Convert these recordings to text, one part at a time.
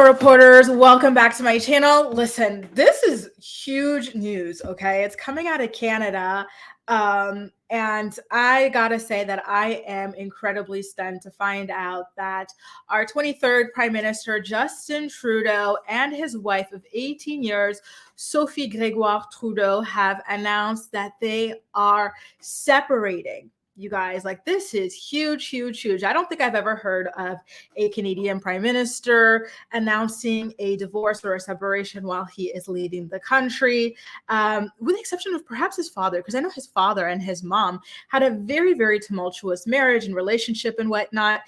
reporters, welcome back to my channel. Listen, this is huge news, okay? It's coming out of Canada. And I gotta say that I am incredibly stunned to find out that our 23rd Prime Minister, Justin Trudeau, and his wife of 18 years, Sophie Trudeau, have announced that they are separating. You guys, like, this is huge, huge, huge. I don't think I've ever heard of a Canadian Prime Minister announcing a divorce or a separation while he is leading the country, with the exception of perhaps his father, because I know his father and his mom had a very, very tumultuous marriage and relationship and whatnot.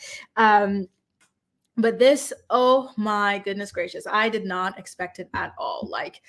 But this, oh my goodness gracious, I did not expect it at all. Like,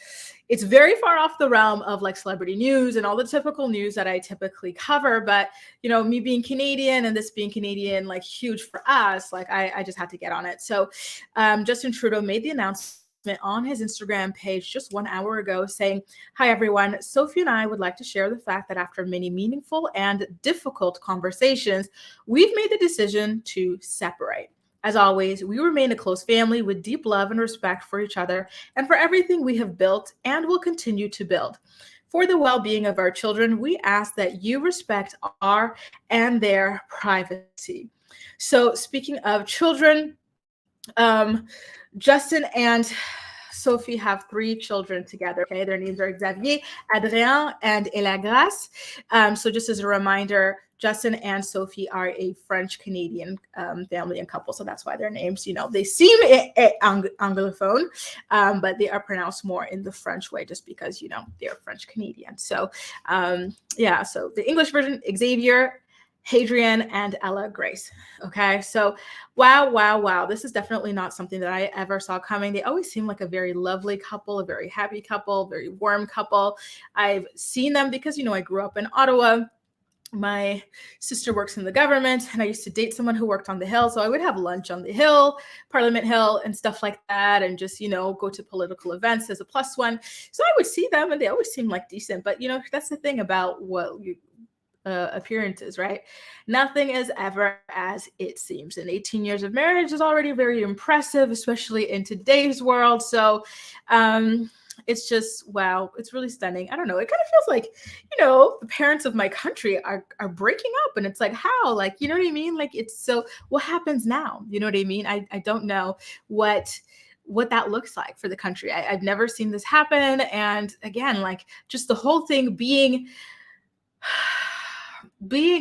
it's very far off the realm of like celebrity news and all the typical news that I typically cover. But, you know, me being Canadian and this being Canadian, like huge for us, like I just had to get on it. So Justin Trudeau made the announcement on his Instagram page just 1 hour ago saying, "Hi everyone, Sophie and I would like to share the fact that after many meaningful and difficult conversations, we've made the decision to separate. As always, we remain a close family with deep love and respect for each other and for everything we have built and will continue to build. For the well-being of our children, we ask that you respect our and their privacy." So speaking of children, Justin and Sophie have 3 children together. Okay, their names are Xavier, Adrien, and Elagrace. So just as a reminder, Justin and Sophie are a French-Canadian family and couple, so that's why their names, you know, they seem anglophone, but they are pronounced more in the French way just because, you know, they're French-Canadian. So yeah, so the English version, Xavier, Hadrian, and Ella Grace. Okay, so wow. This is definitely not something that I ever saw coming. They always seem like a very lovely couple, a very happy couple, very warm couple. I've seen them because, you know, I grew up in Ottawa. My sister works in the government, and I used to date someone who worked on the Hill. So I would have lunch on the Hill, Parliament Hill, and stuff like that, and just, you know, go to political events as a plus one. So I would see them, and they always seemed like decent. But, you know, that's the thing about what you appearances, right? Nothing is ever as it seems. And 18 years of marriage is already very impressive, especially in today's world. So it's just, wow, it's really stunning. I don't know. It kind of feels like, you know, the parents of my country are breaking up, and it's like, how? Like, you know what I mean? Like, it's so, what happens now? You know what I mean? I don't know what that looks like for the country. I've never seen this happen. And again, like, just the whole thing being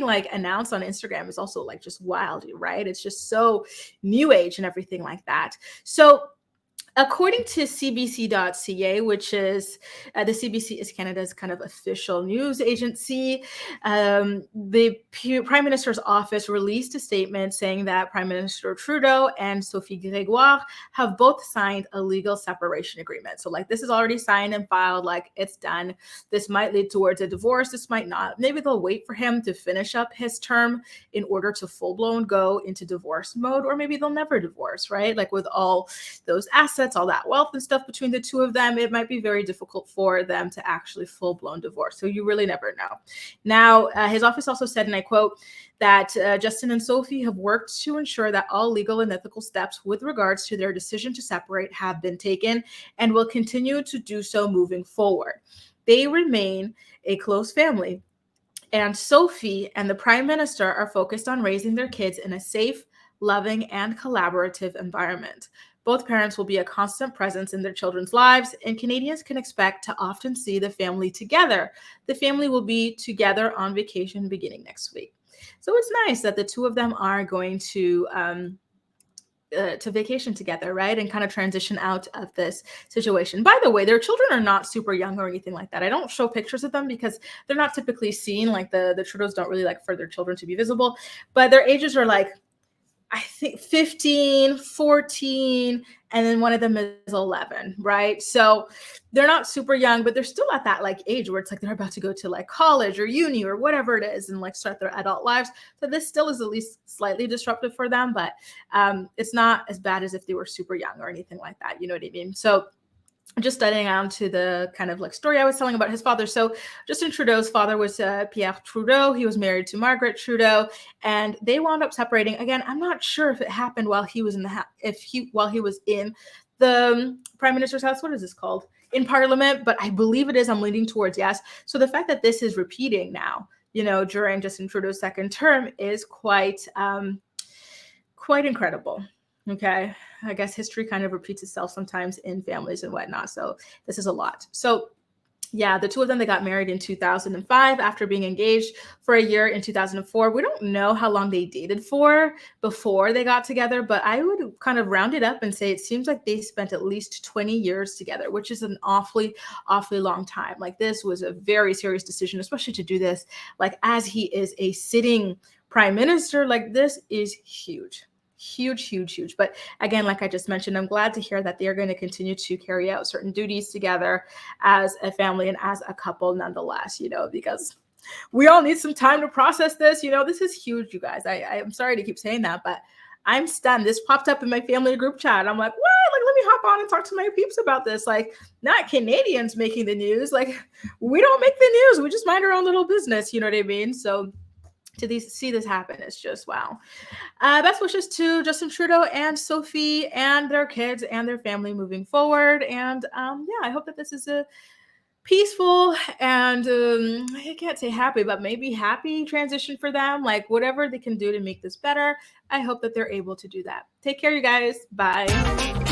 like announced on Instagram is also like just wild, right? It's just so new age and everything like that. So according to CBC.ca, which is the CBC is Canada's kind of official news agency, the Prime Minister's office released a statement saying that Prime Minister Trudeau and Sophie Gregoire have both signed a legal separation agreement. So like, this is already signed and filed, like it's done. This might lead towards a divorce. This might not. Maybe they'll wait for him to finish up his term in order to full-blown go into divorce mode, or maybe they'll never divorce, right? Like, with all those assets, all that wealth and stuff between the two of them, it might be very difficult for them to actually full-blown divorce. So you really never know. Now, his office also said, and I quote, that Justin and Sophie have worked to ensure that all legal and ethical steps with regards to their decision to separate have been taken and will continue to do so moving forward. They remain a close family, and Sophie and the Prime Minister are focused on raising their kids in a safe, loving, and collaborative environment. Both parents will be a constant presence in their children's lives, and Canadians can expect to often see the family together. The family will be together on vacation beginning next week. So it's nice that the two of them are going to vacation together, right? And kind of transition out of this situation. By the way, their children are not super young or anything like that. I don't show pictures of them because they're not typically seen. Like, the Trudeaus don't really like for their children to be visible, but their ages are like, I think 15, 14, and then one of them is 11, right? So they're not super young, but they're still at that like age where it's like they're about to go to like college or uni or whatever it is and like start their adult lives. So this still is at least slightly disruptive for them, but it's not as bad as if they were super young or anything like that. You know what I mean? So just studying on to the kind of like story I was telling about his father. So Justin Trudeau's father was Pierre Trudeau. He was married to Margaret Trudeau, and they wound up separating. Again, I'm not sure if it happened while he was in while he was in the Prime Minister's house. What is this called? In Parliament, but I believe it is. I'm leaning towards yes. So the fact that this is repeating now, during Justin Trudeau's second term is quite incredible. Okay. I guess history kind of repeats itself sometimes in families and whatnot. So this is a lot. So yeah, the two of them, they got married in 2005 after being engaged for a year in 2004. We don't know how long they dated for before they got together, but I would kind of round it up and say it seems like they spent at least 20 years together, which is an awfully, awfully long time. Like this was a very serious decision, especially to do this, like as he is a sitting prime minister. Like this is huge. Huge, huge, huge. But again, like I just mentioned, I'm glad to hear that they're going to continue to carry out certain duties together as a family and as a couple nonetheless, because we all need some time to process this. This is huge, you guys. I'm sorry to keep saying that, but I'm stunned. This popped up in my family group chat. I'm like, what? Like, let me hop on and talk to my peeps about this. Like, not Canadians making the news. Like, we don't make the news. We just mind our own little business. You know what I mean? So to see this happen, it's just wow. Best wishes to Justin Trudeau and Sophie and their kids and their family moving forward. And yeah, I hope that this is a peaceful and I can't say happy, but maybe happy transition for them. Like whatever they can do to make this better, I hope that they're able to do that. Take care, you guys. Bye.